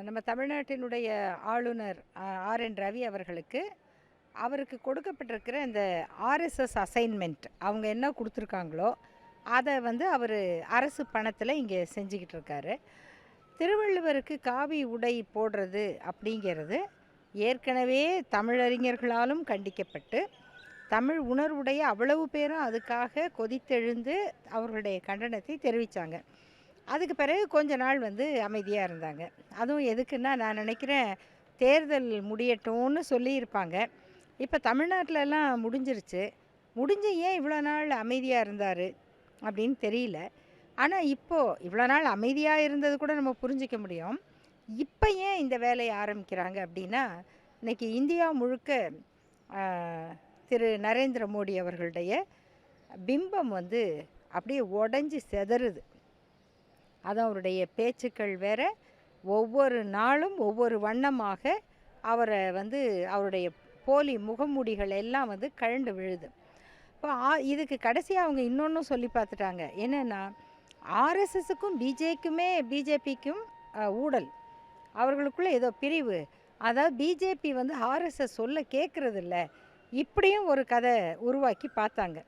நம்ம தமிழ்நாட்டினுடைய ஆளுநர் ஆர்.என். ரவி அவருக்கு கொடுக்கப்பட்டிருக்கிற இந்த ஆர்எஸ்எஸ் அசைன்மெண்ட் அவங்க என்ன கொடுத்துருக்காங்களோ அதை வந்து அவர் அரசு பணத்தில் இங்கே செஞ்சுக்கிட்டு இருக்காரு. திருவள்ளுவருக்கு காவி உடை போடுறது அப்படிங்கிறது ஏற்கனவே தமிழறிஞர்களாலும் கண்டிக்கப்பட்டு தமிழ் உணர்வுடைய அவ்வளவு பேரும் அதுக்காக கொதித்தெழுந்து அவர்களுடைய கண்டனத்தை தெரிவித்தாங்க. அதுக்கு பிறகு கொஞ்ச நாள் வந்து அமைதியாக இருந்தாங்க. அதுவும் எதுக்குன்னா, நான் நினைக்கிறேன் தேர்தல் முடியட்டும்னு சொல்லியிருப்பாங்க. இப்போ தமிழ்நாட்டிலலாம் முடிஞ்சிருச்சு. முடிஞ்சு ஏன் இவ்வளோ நாள் அமைதியாக இருந்தார் அப்படின்னு தெரியல. ஆனால் இப்போது இவ்வளோ நாள் அமைதியாக இருந்தது கூட நம்ம புரிஞ்சிக்க முடியும். இப்போ ஏன் இந்த வேலையை ஆரம்பிக்கிறாங்க அப்படின்னா, இன்றைக்கி இந்தியா முழுக்க திரு நரேந்திர மோடி அவர்களுடைய பிம்பம் வந்து அப்படியே உடஞ்சி செதறுது. அது அவருடைய பேச்சுக்கள் வேறு, ஒவ்வொரு நாளும் ஒவ்வொரு வண்ணமாக அவரை வந்து அவருடைய போலி முகமூடிகள் எல்லாம் வந்து கழண்டு விழுது. இப்போ இதுக்கு கடைசியாக அவங்க இன்னொன்றும் சொல்லி பார்த்துட்டாங்க. என்னென்னா, ஆர்எஸ்எஸுக்கும் பிஜேபிக்கும் ஊழல், அவர்களுக்குள்ளே ஏதோ பிரிவு, அதாவது பிஜேபி வந்து ஆர்எஸ்எஸ் சொல்ல கேட்குறதில்ல, இப்படியும் ஒரு கதை உருவாக்கி பார்த்தாங்க.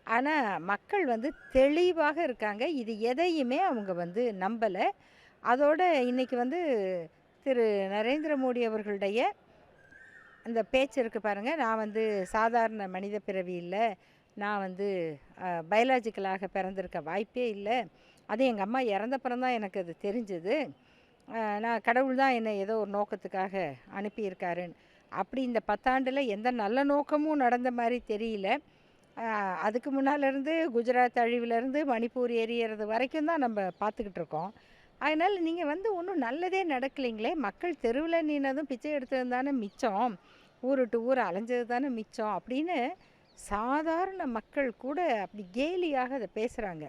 ஆனால் மக்கள் வந்து தெளிவாக இருக்காங்க. இது எதையுமே அவங்க வந்து நம்பலை. அதோட இன்றைக்கி வந்து திரு நரேந்திர மோடி அவர்களுடைய அந்த பேச்சு இருக்குது பாருங்கள். நான் வந்து சாதாரண மனித பிறவி இல்லை, நான் வந்து பயாலஜிக்கலாக பிறந்திருக்க வாய்ப்பே இல்லை, அது எங்கள் அம்மா இறந்தப்புறம் தான் எனக்கு அது தெரிஞ்சுது, நான் கடவுள் தான் என்னை ஏதோ ஒரு நோக்கத்துக்காக அனுப்பியிருக்காருன்னு. அப்படி இந்த 10 ஆண்டில் எந்த நல்ல நோக்கமும் நடந்த மாதிரி தெரியல. அதுக்கு முன்னாலேருந்து குஜராத் அழிவிலேருந்து மணிப்பூர் எரியறது வரைக்கும் தான் நம்ம பார்த்துக்கிட்டு இருக்கோம். அதனால் நீங்கள் வந்து ஒன்றும் நல்லதே நடக்கலைங்களே, மக்கள் தெருவில் நின்னதும் பிச்சை எடுத்தது தானே மிச்சம், ஊருட்டு ஊர் அலைஞ்சது தானே மிச்சம் அப்படின்னு சாதாரண மக்கள் கூட அப்படி கேலியாக அதை பேசுகிறாங்க.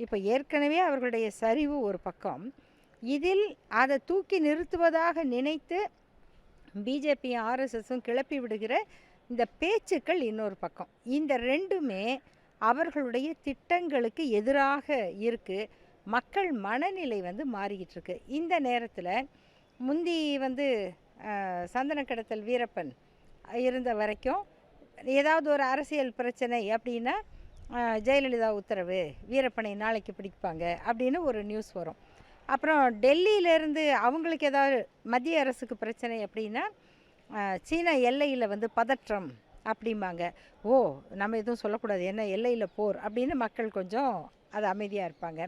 இப்போ ஏற்கனவே அவர்களுடைய சரிவு ஒரு பக்கம், இதில் அதை தூக்கி நிறுத்துவதாக நினைத்து பிஜேபியும் ஆர்எஸ்எஸும் கிளப்பி விடுகிற இந்த பேச்சுக்கள் இன்னொரு பக்கம். இந்த ரெண்டுமே அவர்களுடைய திட்டங்களுக்கு எதிராக இருக்குது. மக்கள் மனநிலை வந்து மாறிக்கிட்டு இருக்கு. இந்த நேரத்தில் முந்தி வந்து சந்தன கடத்தல் வீரப்பன் இருந்த வரைக்கும் ஏதாவது ஒரு அரசியல் பிரச்சனை அப்படின்னா ஜெயலலிதா உத்தரவு, வீரப்பனை நாளைக்கு பிடிப்பாங்க அப்படின்னு ஒரு நியூஸ் வரும். அப்புறம் டெல்லியிலேருந்து அவங்களுக்கு ஏதாவது மத்திய அரசுக்கு பிரச்சனை அப்படின்னா சீனா எல்லையில் வந்து பதற்றம் அப்படிம்பாங்க. ஓ, நம்ம எதுவும் சொல்லக்கூடாது, என்ன எல்லையில் போர் அப்படின்னு மக்கள் கொஞ்சம் அது அமைதியாக இருப்பாங்க.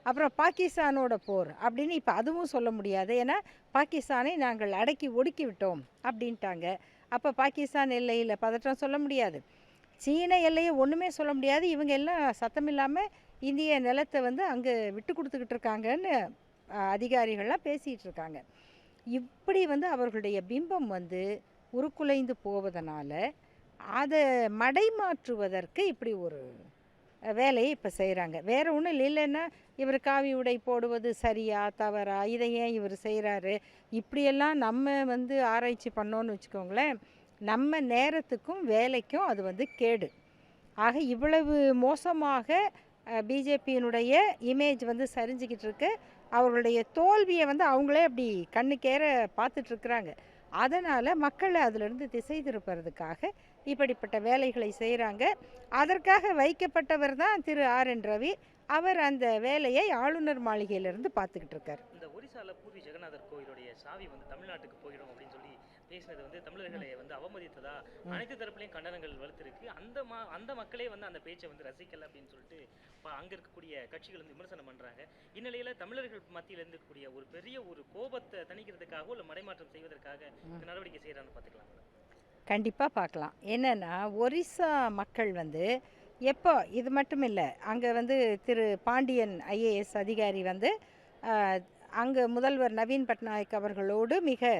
அப்புறம் பாகிஸ்தானோட போர் அப்படின்னு இப்போ அதுவும் சொல்ல முடியாது, ஏன்னா பாகிஸ்தானை நாங்கள் அடக்கி ஒடுக்கி விட்டோம் அப்படின்ட்டாங்க. அப்போ பாகிஸ்தான் எல்லையில் பதற்றம் சொல்ல முடியாது, சீன எல்லையை ஒன்றுமே சொல்ல முடியாது. இவங்க எல்லாம் சத்தம் இல்லாமல் இந்திய நிலத்தை வந்து அங்கே விட்டு கொடுத்துக்கிட்டு இருக்காங்கன்னு அதிகாரிகள்லாம் பேசிகிட்டு இருக்காங்க. இப்படி வந்து அவர்களுடைய பிம்பம் வந்து உருக்குலைந்து போவதனால அதை மடைமாற்றுவதற்கு இப்படி ஒரு வேலையை இப்போ செய்கிறாங்க. வேறு ஒன்றும் இல்லைன்னா, இவர் காவி உடை போடுவது சரியா தவறா, இதை ஏன் இவர் செய்கிறாரு, இப்படியெல்லாம் நம்ம வந்து ஆராய்ச்சி பண்ணோன்னு வச்சுக்கோங்களேன், நம்ம நேரத்துக்கும் வேலைக்கும் அது வந்து கேடு. ஆக இவ்வளவு மோசமாக பிஜேபியினுடைய இமேஜ் வந்து சரிஞ்சிக்கிட்டு இருக்கு. அவர்களுடைய தோல்வியை வந்து அவங்களே அப்படி கண்ணுக்கேற பார்த்துட்ருக்குறாங்க. அதனால் மக்களை அதிலிருந்து திசை திருப்புறதுக்காக இப்படிப்பட்ட வேலைகளை செய்கிறாங்க. அதற்காக வைக்கப்பட்டவர் தான் திரு ஆர்.என். ரவி. அவர் அந்த வேலையை ஆளுநர் மாளிகையிலிருந்து பார்த்துக்கிட்டு இருக்கார். இந்த ஒரிசால பூரி ஜெகநாதர் கோயிலுடைய சாவி வந்து தமிழ்நாட்டுக்கு போயிடும் அப்படின்னு சொல்லி பேசினது வந்து தமிழர்களை வந்து அவமதித்ததா அனைத்து தரப்புலையும் கண்டனங்கள் வலுத்திருக்கு. அந்த மக்களே வந்து அந்த பேச்சை வந்து ரசிக்கல அப்படின்னு சொல்லிட்டு அங்க இருக்கக்கூடிய கட்சிகள் வந்து விமர்சனம் பண்றாங்க. இந்நிலையில தமிழர்கள் மத்தியில் இருக்கக்கூடிய ஒரு பெரிய ஒரு கோபத்தை தணிக்கிறதுக்காக இல்லை மடைமாற்றம் செய்வதற்காக நடவடிக்கை செய்யறாங்க. பார்த்துக்கலாம், கண்டிப்பாக பார்க்கலாம். என்னென்னா, ஒரிசா மக்கள் வந்து எப்போ இது மட்டும் இல்லை, அங்கே வந்து திரு பாண்டியன் ஐஏஎஸ் அதிகாரி வந்து அங்கே முதல்வர் நவீன் பட்நாயக் அவர்களோடு மிக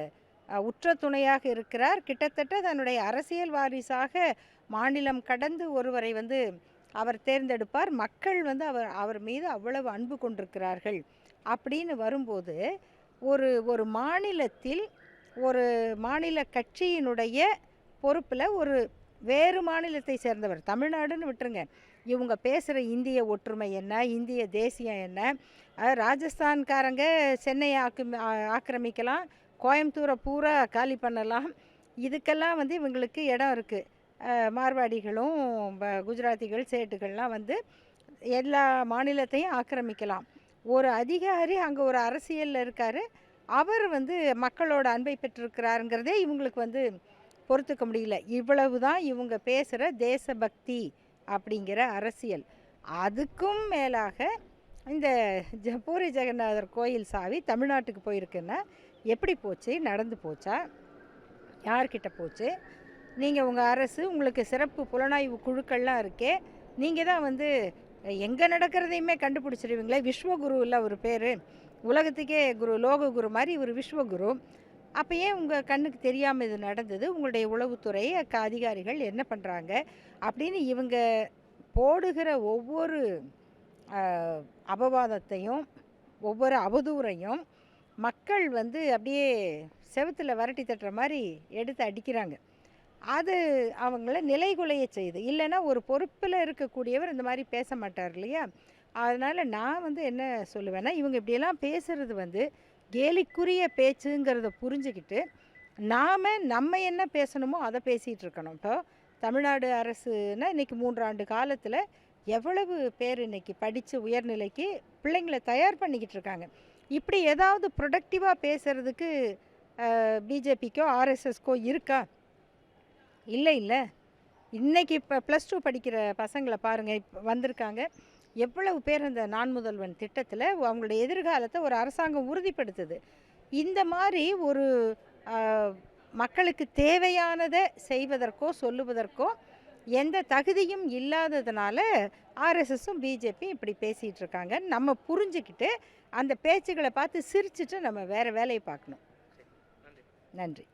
உற்ற துணையாக இருக்கிறார். கிட்டத்தட்ட தன்னுடைய அரசியல் வாரிசாக மாநிலம் கடந்து ஒருவரை வந்து அவர் தேர்ந்தெடுப்பார். மக்கள் வந்து அவர் மீது அவ்வளவு அன்பு கொண்டிருக்கிறார்கள். அப்படின்னு வரும்போது ஒரு மாநிலத்தில் ஒரு மாநில கட்சியினுடைய பொறுப்பில் ஒரு வேறு மாநிலத்தை சேர்ந்தவர், தமிழ்நாடுன்னு விட்டுருங்க, இவங்க பேசுகிற இந்திய ஒற்றுமை என்ன, இந்திய தேசியம் என்ன. ராஜஸ்தான்காரங்க சென்னையை ஆக்கிரமிக்கலாம், கோயம்புத்தூரை பூரா காலி பண்ணலாம். இதுக்கெல்லாம் வந்து இவங்களுக்கு இடம் இருக்குது. மார்வாடிகளும் குஜராத்திகள் சேட்டுகள்லாம் வந்து எல்லா மாநிலத்தையும் ஆக்கிரமிக்கலாம். ஒரு அதிகாரி அங்கே ஒரு அரசியலில் இருக்கார், அவர் வந்து மக்களோட அன்பை பெற்றிருக்கிறாருங்கிறதே இவங்களுக்கு வந்து பொறுத்துக்க முடியல. இவ்வளவு தான் இவங்க பேசுகிற தேசபக்தி அப்படிங்கிற அரசியல். அதுக்கும் மேலாக இந்த பூரி ஜெகநாதர் கோயில் சாவி தமிழ்நாட்டுக்கு போயிருக்குன்னா எப்படி போச்சு, நடந்து போச்சா, யார்கிட்ட போச்சு? நீங்கள் உங்கள் அரசு, உங்களுக்கு சிறப்பு புலனாய்வு குழுக்கள்லாம் இருக்கே, நீங்கள் தான் வந்து எங்கே நடக்கிறதையுமே கண்டுபிடிச்சிருவீங்களே. விஸ்வகுரு இல்லை ஒரு பேர், உலகத்துக்கே குரு, லோக குரு மாதிரி ஒரு விஸ்வகுரு. அப்போ ஏன் உங்கள் கண்ணுக்கு தெரியாமல் இது நடந்தது? உங்களுடைய உளவுத்துறை அதிகாரிகள் என்ன பண்ணுறாங்க அப்படின்னு இவங்க போடுகிற ஒவ்வொரு அபவாதத்தையும் ஒவ்வொரு அவதூறையும் மக்கள் வந்து அப்படியே செவுத்தில் வரட்டி தட்டுற மாதிரி எடுத்து அடிக்கிறாங்க. அது அவங்கள நிலைகுலைய செய்யுது. இல்லைன்னா ஒரு பொறுப்பில் இருக்கக்கூடியவர் இந்த மாதிரி பேச மாட்டார் இல்லையா? அதனால் நான் வந்து என்ன சொல்லுவேன்னா, இவங்க இப்படியெல்லாம் பேசுகிறது வந்து கேலிக்குரிய பேச்சுங்கிறத புரிஞ்சுக்கிட்டு நம்ம என்ன பேசணுமோ அதை பேசிகிட்டு இருக்கணும். இப்போ தமிழ்நாடு அரசுனா இன்றைக்கி 3 ஆண்டு காலத்தில் எவ்வளவு பேர் இன்றைக்கி படித்து உயர்நிலைக்கு பிள்ளைங்களை தயார் பண்ணிக்கிட்டு இருக்காங்க. இப்படி ஏதாவது ப்ரொடக்டிவாக பேசுகிறதுக்கு பிஜேபிக்கோ ஆர்எஸ்எஸ்க்கோ இருக்கா? இல்லை. இன்றைக்கி இப்போ +2 படிக்கிற பசங்களை பாருங்கள், இப்போ வந்திருக்காங்க. எவ்வளவு பேர் அந்த நான் முதல்வன் திட்டத்தில் அவங்களுடைய எதிர்காலத்தை ஒரு அரசாங்கம் உறுதிப்படுத்துது. இந்த மாதிரி ஒரு மக்களுக்கு தேவையானதை செய்வதற்கோ சொல்லுவதற்கோ எந்த தகுதியும் இல்லாததுனால ஆர்எஸ்எஸும் பிஜேபியும் இப்படி பேசிகிட்டு இருக்காங்க. நம்ம புரிஞ்சுக்கிட்டு அந்த பேச்சுகளை பார்த்து சிரிச்சுட்டு நம்ம வேறு வேலையை பார்க்கணும். நன்றி.